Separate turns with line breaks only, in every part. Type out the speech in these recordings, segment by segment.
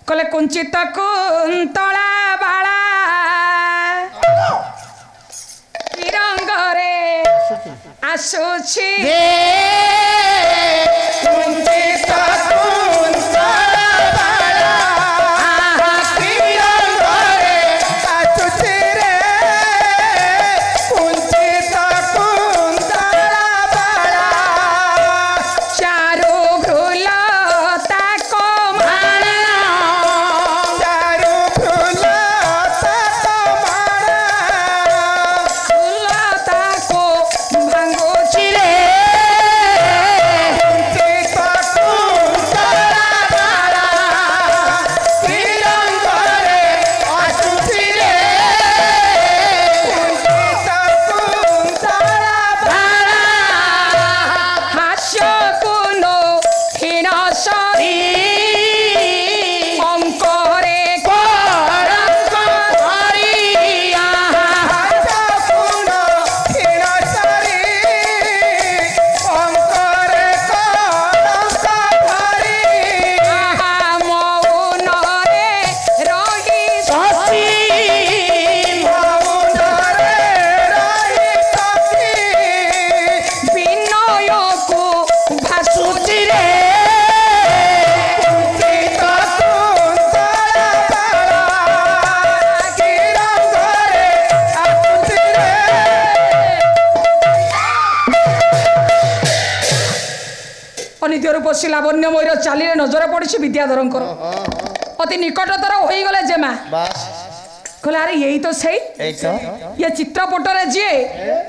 कले कुंचित कुंतला बाला रंगरे आसुछि कुंचित कुंतला बाला रंगरे आसुछि रे कुंचित कुंतला बाला चारु घुल ताको माणा चारु घुल ताको माणा घुल ताको भांगुछि रे कुंचित कुंतला बाला रंगरे आसुछि रे कुंचित कुंतला बाला हास्य कुनो हীন সরি অঙ্করে করঙ্ক ধরিয়া হাস্য কুনো হীন সরি অঙ্করে করঙ্ক ধরিয়া মৌনরে রহি শশী মৌনরে রহি শশী বিনয়কু ভাসুছি রে কুঞ্চিত কুন্তলা বালা রঙ্গরে আসুছি রে অনিদ্য রূপসী লাবণ্যময়ীর চালিরে নজরে পড়িছি বিদ্যাধরঙ্কর অতি নিকটতর হয়ে গলে জেমা
বাস
कहले अरे यही तो सही
এই তো
ये चित्रपटरे जी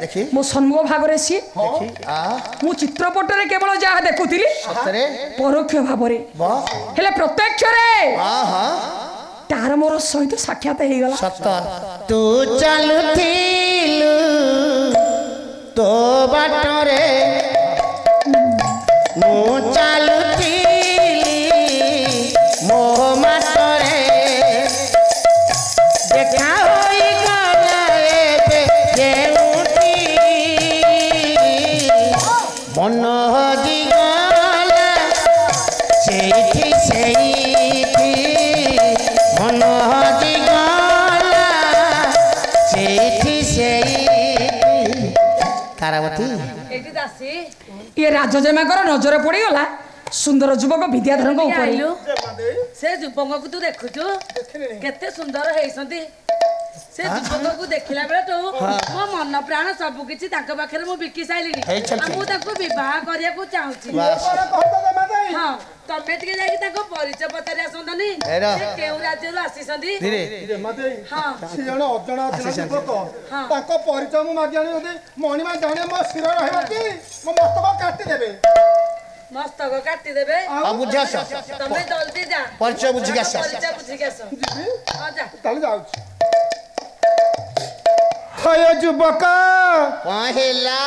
দেখি
मो सन्मुख भागरे सी
দেখি
मु चित्रपटरे केवल जहा देखुतिली
সତରେ
परोक्ष भावरे
বাহ
हेले प्रत्यक्ष रे
ହଁ
तार मोर सहित साक्षात हे गला
ସତ ତୁ ଚାଲୁଥିଲୁ ତୋ ବାଟରେ ମୁଁ ଚାଲୁଥିଲି ମୋ ମାଟରେ ଦେଖା ହୋଇଗଲା ଏବେ ଯେଉଁଠି ମନ ହଜିଗଲା ସେଇଠି ସେଇଠି ମନ ହଜିଗଲା ସେଇଠି ସେଇଠି ତାରାବତୀ
एटी दासी
ये राजजेमाकर नजर पड़ी गला सुंदर युवक विद्याधर ऊपर
आइलु से जुबंग को तू देखुछु केते सुंदर हेइसंती से जुबंग को देखिला बेले तो मो मन प्राण सब किछि तांक पाखरे मु बिकी साइलिनी
हेइछंती।
मु तांको विवाह करिया को चाहूची
ବାସ୍
हां तमे टिके जाई तांको परिचय पतारे आसंतनी
हेरा।
से केउ राज्यरु आसीसंती
ଧୀରେ
हां
ସେ ଜଣେ ଅଜଣା ଥିଲା ଯୁବକ
ହଁ।
ତାଙ୍କ ପରିଚୟ ମୁଁ ମାଗି ଆଣି ଯଦି ମଣିମା ଜାଣେ ମୋ ଶିର ରହିବ କି ମୋ ମସ୍ତକ କାଟିଦେବେ
मस्तक काटी देबे
ଆଉ ବୁଝି ଆସ
तमे जल्दी जा
ପରିଚୟ ବୁଝିକି ଆସ
परिचय बुझी के आस
ଯିବି
हां जा
ତାହେଲେ ଯାଉଛି ହୟ ଯୁବକ
କଣ ହେଲା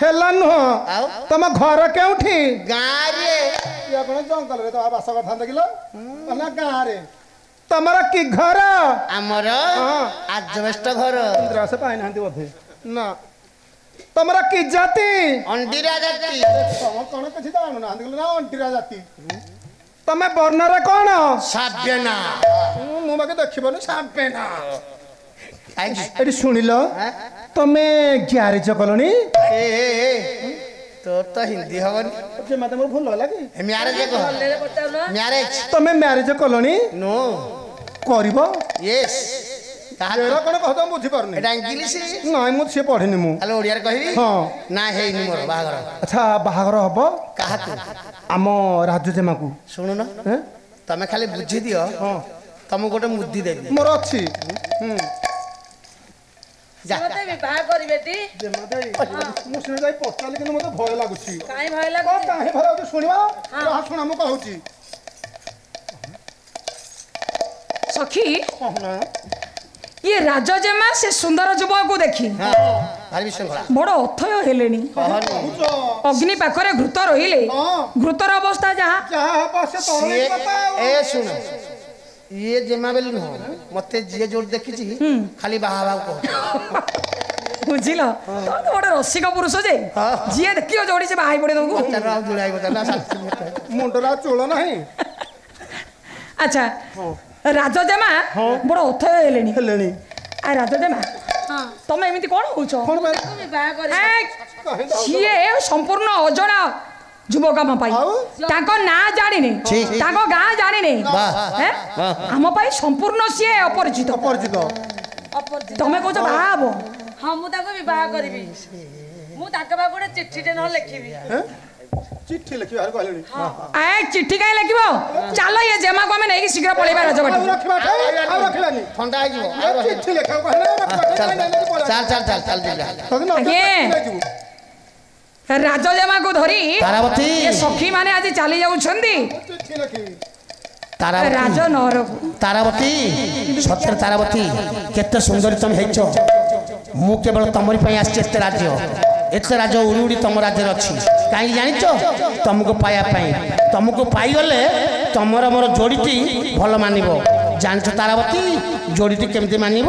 ହେଲା ନୁହଁ
ଆଉ
ତମ ଘର କେଉଁଠି
ଗାଁରେ
ଇଏ କଣ ଜଙ୍ଗଲରେ ତମ ବାସ କରିଥାନ୍ତେ କିଲୋ ନା ଗାଁରେ ତମର କି ଘର
ଆମର
ହଁ।
ଆଜବେଷ୍ଟ ଘର
ଇନ୍ଦ୍ରାସ ପାଇନାହାନ୍ତି ବୋଧେ ନା ତମର କି ଜାତି
ଅଣ୍ଡିରା ଜାତି
ତମ କଣ କିଛି ଜାଣୁନାହାନ୍ତି କହିଲେ ନା ଅଣ୍ଟିରା ଜାତି ତମେ ବର୍ଣ୍ଣରେ କଣ
ସାବ୍ୟନା
ମୁଁ ବାକି ଦେଖିବନି ସାମ୍ପେନା
କାହିଁକି
ଏଠି ଶୁଣିଲ ତମେ ଗ୍ୟାରେଜ କଲଣି
ଏ ତୋର ତ ହିନ୍ଦୀ ହବନି
ଯେ ମତେ ମୋର ଭୁଲ ହେଲା କି
ମ୍ୟାରେଜ କହ
ले पचाउलो
ମ୍ୟାରେଜ
ତମେ ମ୍ୟାରେଜ କଲଣି
ନୋ
କରିବ
ୟେସ୍ କାହା
ଏରା କଣ କହୁଛ ମୁଁ ବୁଝିପାରୁନି
ଏଟା ଇଂଲିଶ
ନାଇଁ ମୁଁ ସିଏ ପଢିନି ମୁଁ
ତାହେଲେ ଓଡ଼ିଆରେ କହିବି
ହଁ
ନା ହେଇନି ମୋର ବାହାଘର
ଆଚ୍ଛା ବାହାଘର ହବ
କାହାକୁ
ଆମ ରାଜୁ ଜେମାକୁ
ଶୁଣୁନ
ହେଁ?
ତମେ ଖାଲି ବୁଝିଦିଅ
ହଁ
ତମକୁ ଗୋଟେ ମୁଦି ଦେବି
ମୋର ଅଛି
ଯା
मते विवाह करिबेटी
ଜେମା ଦେଇ ମୁଁ ଶୁଣି ଯାଇ ପଚାରିଲି କିନ୍ତୁ ମତେ ଭୟ ଲାଗୁଛି
काई भय
କଣ
लागो
କାହିଁ ଭୟ ଲାଗୁଛି ଶୁଣିବା ଶୁଣ ମୁଁ କହୁଛି
सखी
କହୁନା
ये राजजेमा से सुंदर युवक को देखी
ହଁ ଭାରି ବିଶୃଙ୍ଖଳା
बड़ अथय हेलेनी
କହନି
କହୁଛ
अग्नि पाखरे घृत रहिले
ହଁ
घृतर अवस्था जहाँ
ଯାହା ହବ ସେ ତରଳି
ସିଏ
କଥା ଆଉ।
ଏ ଶୁଣ ଇଏ ଜେମା ବେଲି ନୁହଁ ମତେ ଯିଏ ଯୋଉଠି ଦେଖିଛି ଖାଲି ବାହା ହେବାକୁ କହୁଛି
बुझिल तोर तो बड़े रसिक पुरुष जे जी देखियो जोड़ी से बाहाई पड़े तुमको
ଚାଲ ଆଉ ଜୁଳାଇବ ଚାଲ
ମୁଣ୍ଡରେ ଆଉ ଚୂଳ ନାହିଁ
আচ্ছা রাজজেমা বড় অথୟ ହେଲେଣି
ହେଲେଣି
ଆ ରାଜଜେମା
ହଁ
ତମେ ଏମିତି କଣ ହଉଛ
କ'ଣ ପାଇଁ
ତାକୁ ବିବାହ କରି
ସିଏ ସମ୍ପୂର୍ଣ୍ଣ ଅଜଣା ଯୁବକଙ୍କ ପାଇଁ
ଆଉ?
ତାଙ୍କ ନାଁ ଜାଣିନି ତାଙ୍କ ଗାଁ ଜାଣିନି ହେଁ? ଆମ ପାଇଁ ସମ୍ପୂର୍ଣ୍ଣ ସିଏ ଅପରିଚିତ
ଅପରିଚିତ
ଅପରିଚିତ
ତମେ କହୁଛ ବାହା ହବ
ହଁ ମୁଁ ତାକୁ ବିବାହ କରିବି ମୁଁ ତାଙ୍କ ପାଖକୁ ଗୋଟେ ଚିଠିଟେ ନ ଲେଖିବି
ଚିଠି ଲେଖିବାର କହିଲେଣି
ଚିଠି କାହିଁ ଲେଖିବ ଚାଲ ଇଏ ଜେମାକୁ ଆମେ ନେଇକି ଶୀଘ୍ର ପଳେଇବା ରାଜବାଟୀ
ଆଉ ରଖିବା ଆଉ ରଖିବାନି
ଥଣ୍ଡା ହେଇଯିବ
ଚିଠି ଲେଖିବାକୁ କହିଲେ
ଚାଲ ଚାଲ ଚାଲ ଚାଲ ଯିବା
ରାଜଜେମାକୁ ଧରି
ତାରାବତୀ
ଏ ସଖୀ ମାନେ ଆଜି ଚାଲି ଯାଉଛନ୍ତି
ଚିଠି ଲେଖିବି
ରାଜ ନଅରକୁ
ତାରାବତୀ ସତରେ ତାରାବତୀ କେତେ ସୁନ୍ଦରୀ ତମେ ହେଇଛ ମୁଁ କେବଳ ତମରି ପାଇଁ ଆସିଛି ଏତେ ରାଜ୍ୟ ଉଡ଼ି ଉଡ଼ି ତମ ରାଜ୍ୟରେ ଅଛି କାହିଁକି ଜାଣିଛ ତମକୁ ପାଇବା ପାଇଁ ତମକୁ ପାଇଗଲେ ତମର ମୋର ଯୋଡ଼ିଟି ଭଲ ମାନିବ ଜାଣିଛ ତାରାବତୀ ଯୋଡ଼ିଟି କେମିତି ମାନିବ